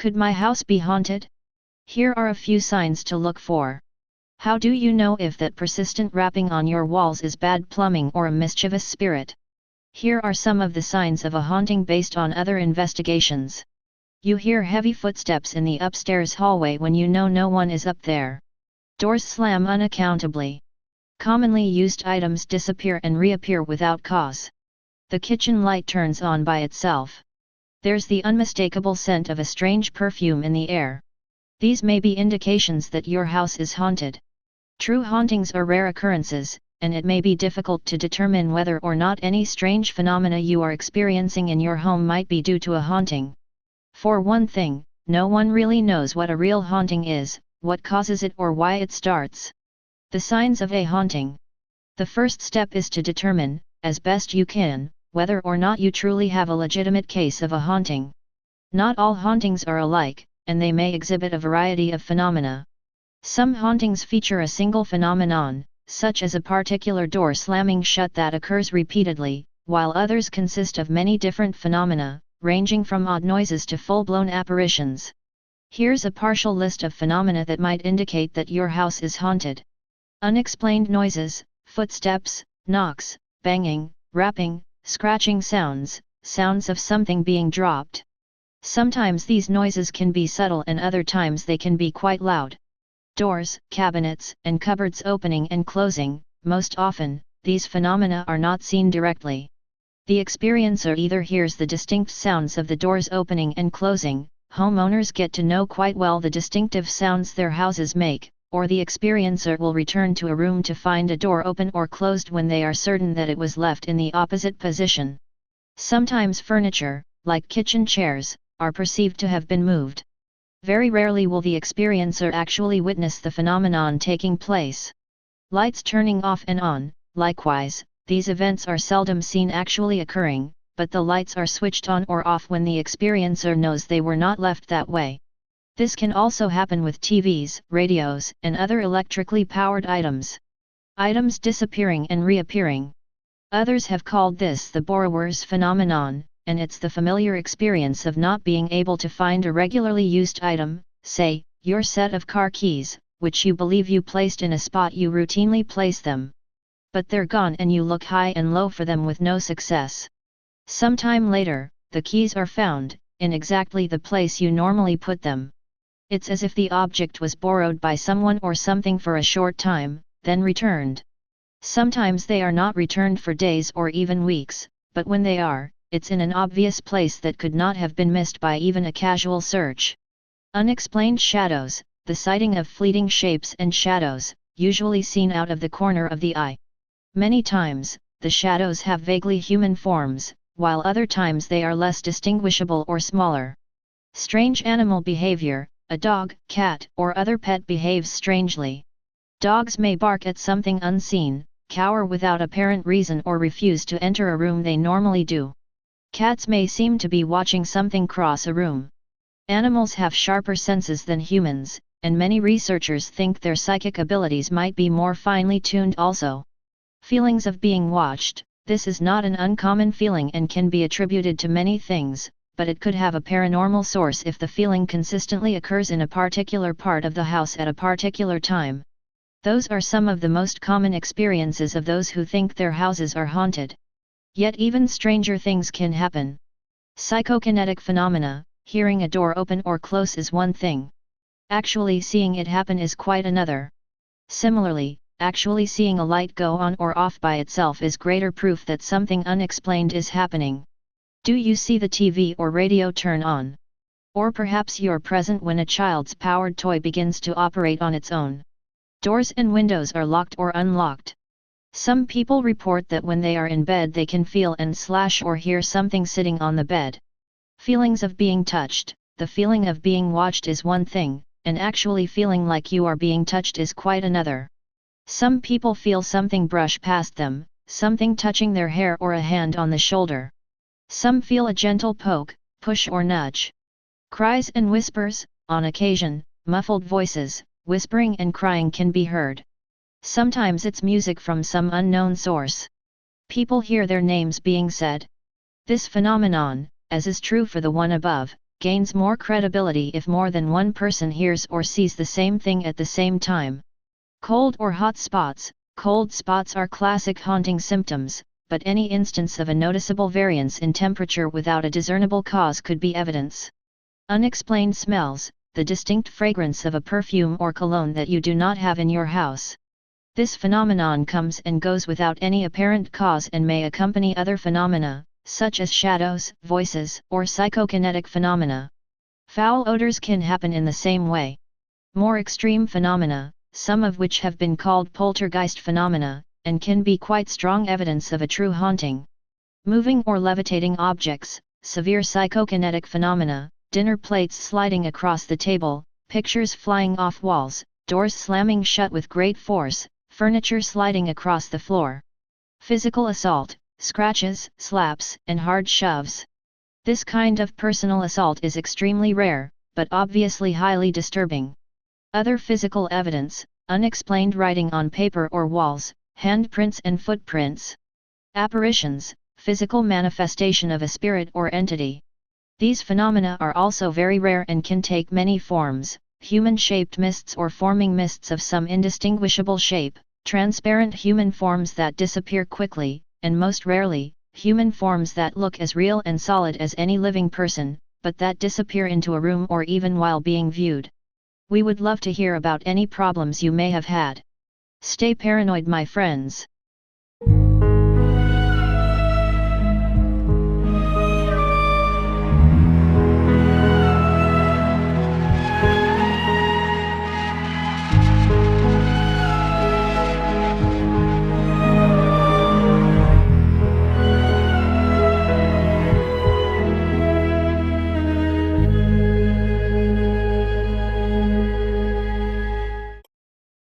Could my house be haunted? Here are a few signs to look for. How do you know if that persistent rapping on your walls is bad plumbing or a mischievous spirit? Here are some of the signs of a haunting based on other investigations. You hear heavy footsteps in the upstairs hallway when you know no one is up there. Doors slam unaccountably. Commonly used items disappear and reappear without cause. The kitchen light turns on by itself. There's the unmistakable scent of a strange perfume in the air. These may be indications that your house is haunted. True hauntings are rare occurrences, and it may be difficult to determine whether or not any strange phenomena you are experiencing in your home might be due to a haunting. For one thing, no one really knows what a real haunting is, what causes it or why it starts. The signs of a haunting. The first step is to determine, as best you can, whether or not you truly have a legitimate case of a haunting. Not all hauntings are alike, and they may exhibit a variety of phenomena. Some hauntings feature a single phenomenon, such as a particular door slamming shut that occurs repeatedly, while others consist of many different phenomena, ranging from odd noises to full-blown apparitions. Here's a partial list of phenomena that might indicate that your house is haunted. Unexplained noises, footsteps, knocks, banging, rapping, scratching sounds, sounds of something being dropped. Sometimes these noises can be subtle and other times they can be quite loud. Doors, cabinets, and cupboards opening and closing. Most often, these phenomena are not seen directly. The experiencer either hears the distinct sounds of the doors opening and closing, homeowners get to know quite well the distinctive sounds their houses make, or the experiencer will return to a room to find a door open or closed when they are certain that it was left in the opposite position. Sometimes furniture, like kitchen chairs, are perceived to have been moved. Very rarely will the experiencer actually witness the phenomenon taking place. Lights turning off and on. Likewise, these events are seldom seen actually occurring, but the lights are switched on or off when the experiencer knows they were not left that way. This can also happen with TVs, radios, and other electrically powered items. Items disappearing and reappearing. Others have called this the borrower's phenomenon, and it's the familiar experience of not being able to find a regularly used item, say, your set of car keys, which you believe you placed in a spot you routinely place them. But they're gone and you look high and low for them with no success. Sometime later, the keys are found, in exactly the place you normally put them. It's as if the object was borrowed by someone or something for a short time, then returned. Sometimes they are not returned for days or even weeks, but when they are, it's in an obvious place that could not have been missed by even a casual search. Unexplained shadows, the sighting of fleeting shapes and shadows, usually seen out of the corner of the eye. Many times, the shadows have vaguely human forms, while other times they are less distinguishable or smaller. Strange animal behavior, a dog, cat, or other pet behaves strangely. Dogs may bark at something unseen, cower without apparent reason or refuse to enter a room they normally do. Cats may seem to be watching something cross a room. Animals have sharper senses than humans, and many researchers think their psychic abilities might be more finely tuned also. Feelings of being watched. This is not an uncommon feeling and can be attributed to many things, but it could have a paranormal source if the feeling consistently occurs in a particular part of the house at a particular time. Those are some of the most common experiences of those who think their houses are haunted. Yet even stranger things can happen. Psychokinetic phenomena, hearing a door open or close is one thing. Actually seeing it happen is quite another. Similarly, actually seeing a light go on or off by itself is greater proof that something unexplained is happening. Do you see the TV or radio turn on? Or perhaps you're present when a child's powered toy begins to operate on its own. Doors and windows are locked or unlocked. Some people report that when they are in bed they can feel and or hear something sitting on the bed. Feelings of being touched. The feeling of being watched is one thing, and actually feeling like you are being touched is quite another. Some people feel something brush past them, something touching their hair or a hand on the shoulder. Some feel a gentle poke, push or nudge. Cries and whispers. On occasion, muffled voices, whispering and crying can be heard. Sometimes it's music from some unknown source. People hear their names being said. This phenomenon, as is true for the one above, gains more credibility if more than one person hears or sees the same thing at the same time. Cold or hot spots. Cold spots are classic haunting symptoms, but any instance of a noticeable variance in temperature without a discernible cause could be evidence. Unexplained smells, the distinct fragrance of a perfume or cologne that you do not have in your house. This phenomenon comes and goes without any apparent cause and may accompany other phenomena, such as shadows, voices, or psychokinetic phenomena. Foul odors can happen in the same way. More extreme phenomena, some of which have been called poltergeist phenomena, and can be quite strong evidence of a true haunting. Moving or levitating objects, severe psychokinetic phenomena, dinner plates sliding across the table, pictures flying off walls, doors slamming shut with great force, furniture sliding across the floor. Physical assault, scratches, slaps, and hard shoves. This kind of personal assault is extremely rare, but obviously highly disturbing. Other physical evidence, unexplained writing on paper or walls, handprints and footprints. Apparitions, physical manifestation of a spirit or entity. These phenomena are also very rare and can take many forms: human-shaped mists or forming mists of some indistinguishable shape, transparent human forms that disappear quickly, and most rarely, human forms that look as real and solid as any living person, but that disappear into a room or even while being viewed. We would love to hear about any problems you may have had. Stay paranoid, my friends.